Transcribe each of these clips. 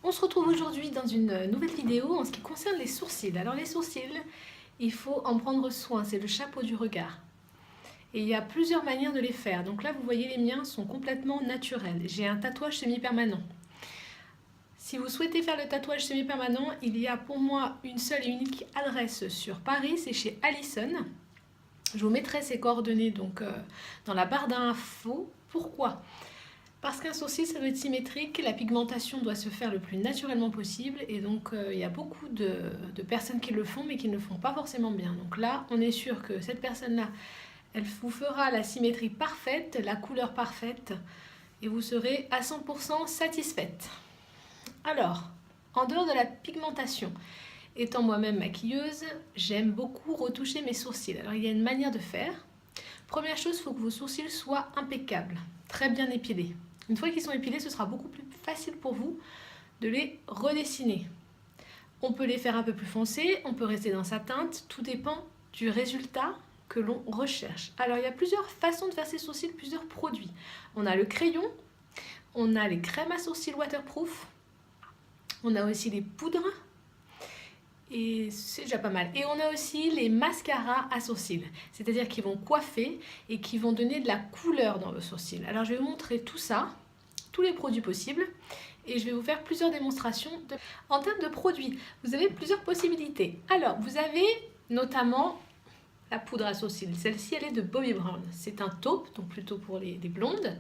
On se retrouve aujourd'hui dans une nouvelle vidéo en ce qui concerne les sourcils. Alors les sourcils, il faut en prendre soin, c'est le chapeau du regard. Et il y a plusieurs manières de les faire. Donc là, vous voyez, les miens sont complètement naturels. J'ai un tatouage semi-permanent. Si vous souhaitez faire le tatouage semi-permanent, il y a pour moi une seule et unique adresse sur Paris, c'est chez Allison. Je vous mettrai ses coordonnées donc dans la barre d'infos. Pourquoi ? Parce qu'un sourcil, ça doit être symétrique, la pigmentation doit se faire le plus naturellement possible, et donc il y a beaucoup de personnes qui le font, mais qui ne le font pas forcément bien. Donc là, on est sûr que cette personne-là, elle vous fera la symétrie parfaite, la couleur parfaite, et vous serez à 100% satisfaite. Alors, en dehors de la pigmentation, étant moi-même maquilleuse, j'aime beaucoup retoucher mes sourcils. Alors, il y a une manière de faire. Première chose, il faut que vos sourcils soient impeccables, très bien épilés. Une fois qu'ils sont épilés, ce sera beaucoup plus facile pour vous de les redessiner. On peut les faire un peu plus foncés, on peut rester dans sa teinte, tout dépend du résultat que l'on recherche. Alors, il y a plusieurs façons de faire ses sourcils, plusieurs produits. On a le crayon, on a les crèmes à sourcils waterproof, on a aussi les poudres, et c'est déjà pas mal. Et on a aussi les mascaras à sourcils, c'est-à-dire qu'ils vont coiffer et qui vont donner de la couleur dans vos sourcils. Alors, je vais vous montrer tout ça, tous les produits possibles, et je vais vous faire plusieurs démonstrations. En termes de produits, vous avez plusieurs possibilités. Alors, vous avez notamment la poudre à sourcils. Celle-ci, elle est de Bobbi Brown. C'est un taupe, donc plutôt pour les blondes.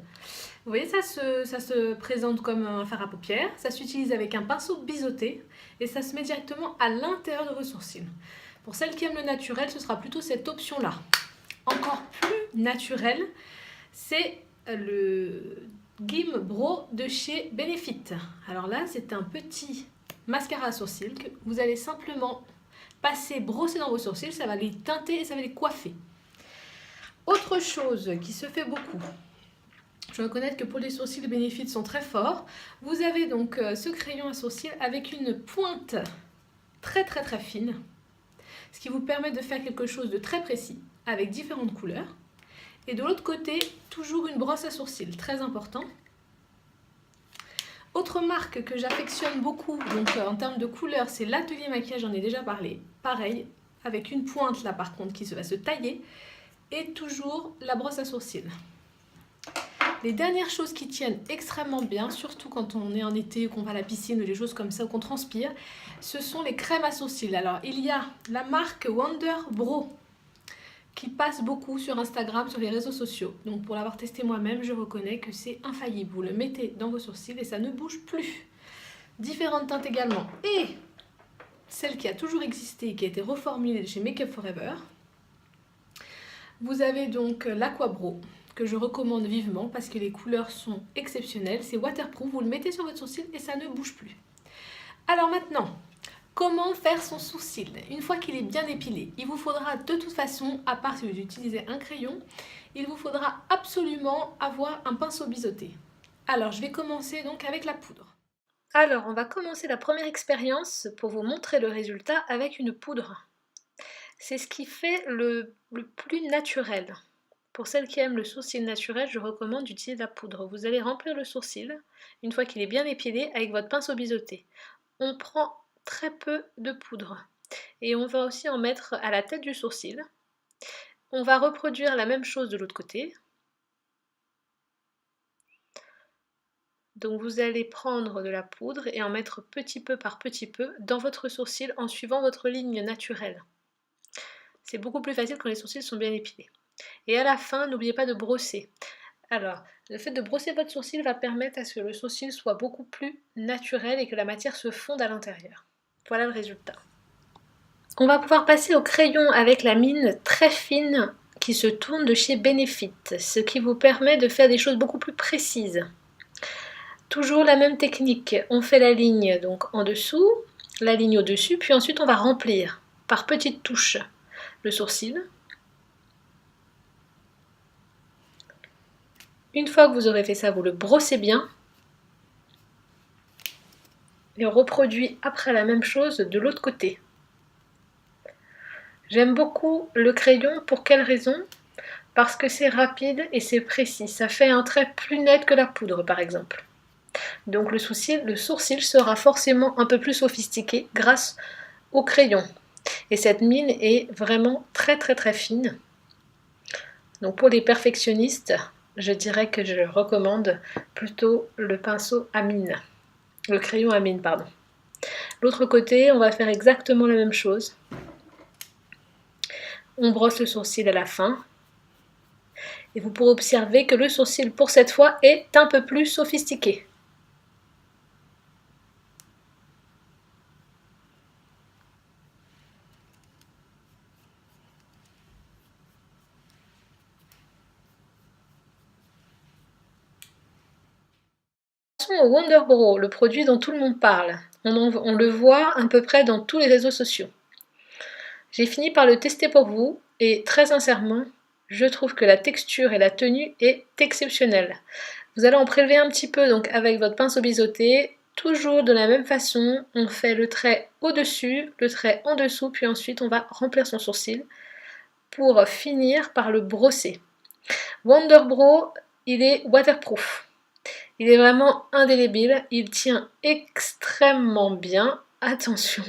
Vous voyez, ça se présente comme un fard à paupières. Ça s'utilise avec un pinceau biseauté et ça se met directement à l'intérieur de vos sourcils. Pour celles qui aiment le naturel, ce sera plutôt cette option-là. Encore plus naturel, c'est le Gim Bro de chez Benefit. Alors là, c'est un petit mascara à sourcils que vous allez simplement brosser dans vos sourcils, ça va les teinter et ça va les coiffer. Autre chose qui se fait beaucoup, je dois reconnaître que pour les sourcils, les bénéfices sont très forts. Vous avez donc ce crayon à sourcils avec une pointe très fine, ce qui vous permet de faire quelque chose de très précis avec différentes couleurs. Et de l'autre côté, toujours une brosse à sourcils, très important. Autre marque que j'affectionne beaucoup, donc en termes de couleur, c'est l'Atelier Maquillage, j'en ai déjà parlé. Pareil, avec une pointe là par contre qui va se tailler, et toujours la brosse à sourcils. Les dernières choses qui tiennent extrêmement bien, surtout quand on est en été, qu'on va à la piscine ou des choses comme ça, ou qu'on transpire, ce sont les crèmes à sourcils. Alors il y a la marque Wonder Bro, qui passe beaucoup sur Instagram, sur les réseaux sociaux. Donc pour l'avoir testé moi-même, je reconnais que c'est infaillible. Vous le mettez dans vos sourcils et ça ne bouge plus. Différentes teintes également. Et celle qui a toujours existé et qui a été reformulée chez Make Up Forever. Vous avez donc l'Aqua Bro, que je recommande vivement parce que les couleurs sont exceptionnelles. C'est waterproof, vous le mettez sur votre sourcil et ça ne bouge plus. Alors maintenant, comment faire son sourcil? Une fois qu'il est bien épilé, il vous faudra de toute façon, à part si vous utilisez un crayon, il vous faudra absolument avoir un pinceau biseauté. Alors, je vais commencer donc avec la poudre. Alors, on va commencer la première expérience pour vous montrer le résultat avec une poudre. C'est ce qui fait le plus naturel. Pour celles qui aiment le sourcil naturel, je recommande d'utiliser la poudre. Vous allez remplir le sourcil, une fois qu'il est bien épilé, avec votre pinceau biseauté. On prend très peu de poudre et on va aussi en mettre à la tête du sourcil. On va reproduire la même chose de l'autre côté. Donc vous allez prendre de la poudre et en mettre petit peu par petit peu dans votre sourcil en suivant votre ligne naturelle. C'est beaucoup plus facile quand les sourcils sont bien épilés. Et à la fin, n'oubliez pas de brosser. Alors, le fait de brosser votre sourcil va permettre à ce que le sourcil soit beaucoup plus naturel et que la matière se fonde à l'intérieur. Voilà le résultat. On va pouvoir passer au crayon avec la mine très fine qui se tourne de chez Benefit, ce qui vous permet de faire des choses beaucoup plus précises. Toujours la même technique, on fait la ligne donc en dessous, la ligne au-dessus, puis ensuite on va remplir par petites touches le sourcil. Une fois que vous aurez fait ça, vous le brossez bien. Et on reproduit après la même chose de l'autre côté. J'aime beaucoup le crayon, pour quelle raison? parce que c'est rapide et c'est précis. Ça fait un trait plus net que la poudre par exemple. Donc le sourcil sera forcément un peu plus sophistiqué grâce au crayon. Et cette mine est vraiment très très très fine. Donc pour les perfectionnistes, je dirais que je recommande plutôt le pinceau à mine. Le crayon à mine, pardon. L'autre côté, on va faire exactement la même chose. On brosse le sourcil à la fin. Et vous pourrez observer que le sourcil pour cette fois est un peu plus sophistiqué. Passons au Wonder Brow, le produit dont tout le monde parle. On le voit à peu près dans tous les réseaux sociaux. J'ai fini par le tester pour vous et très sincèrement, je trouve que la texture et la tenue est exceptionnelle. Vous allez en prélever un petit peu donc avec votre pinceau biseauté, toujours de la même façon, on fait le trait au-dessus, le trait en dessous, puis ensuite on va remplir son sourcil pour finir par le brosser. Wonder Brow, il est waterproof. Il est vraiment indélébile, il tient extrêmement bien. Attention,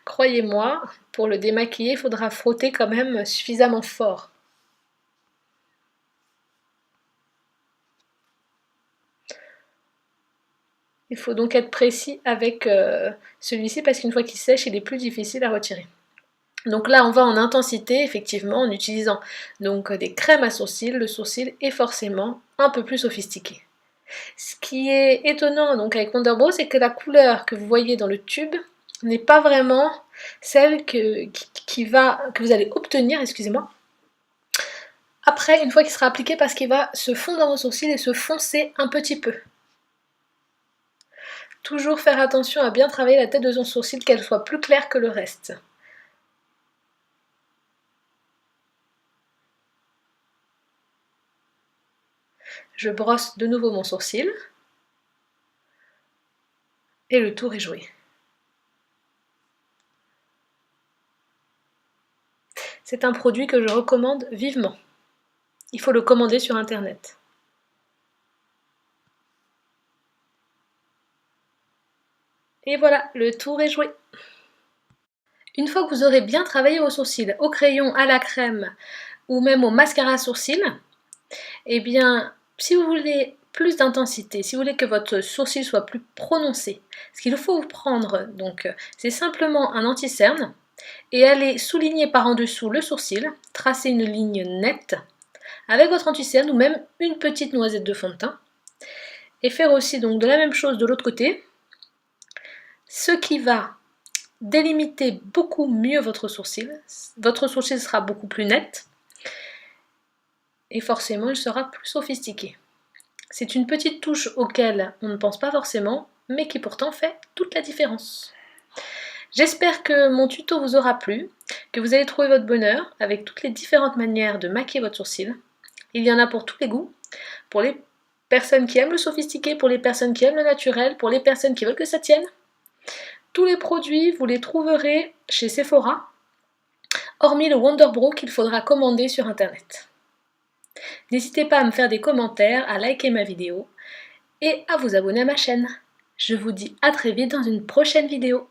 croyez-moi, pour le démaquiller, il faudra frotter quand même suffisamment fort. Il faut donc être précis avec celui-ci parce qu'une fois qu'il sèche, il est plus difficile à retirer. Donc là, on va en intensité, effectivement, en utilisant donc des crèmes à sourcils. Le sourcil est forcément un peu plus sophistiqué. Ce qui est étonnant donc avec Wonder Brow, c'est que la couleur que vous voyez dans le tube n'est pas vraiment celle que vous allez obtenir, excusez-moi, après, une fois qu'il sera appliqué, parce qu'il va se fondre dans vos sourcils et se foncer un petit peu. Toujours faire attention à bien travailler la tête de son sourcil, qu'elle soit plus claire que le reste. Je brosse de nouveau mon sourcil. Et le tour est joué. C'est un produit que je recommande vivement. Il faut le commander sur internet. Et voilà, le tour est joué. Une fois que vous aurez bien travaillé vos sourcils au crayon, à la crème ou même au mascara à sourcils, eh bien, si vous voulez plus d'intensité, si vous voulez que votre sourcil soit plus prononcé, ce qu'il faut vous prendre, donc, c'est simplement un anti-cerne et aller souligner par en dessous le sourcil, tracer une ligne nette avec votre anti-cerne ou même une petite noisette de fond de teint et faire aussi donc de la même chose de l'autre côté, ce qui va délimiter beaucoup mieux votre sourcil sera beaucoup plus net et forcément il sera plus sophistiqué. C'est une petite touche auquel on ne pense pas forcément, mais qui pourtant fait toute la différence. J'espère que mon tuto vous aura plu, que vous allez trouver votre bonheur avec toutes les différentes manières de maquiller votre sourcil. Il y en a pour tous les goûts, pour les personnes qui aiment le sophistiqué, pour les personnes qui aiment le naturel, pour les personnes qui veulent que ça tienne. Tous les produits, vous les trouverez chez Sephora, hormis le Wonder Brow qu'il faudra commander sur internet. N'hésitez pas à me faire des commentaires, à liker ma vidéo et à vous abonner à ma chaîne. Je vous dis à très vite dans une prochaine vidéo.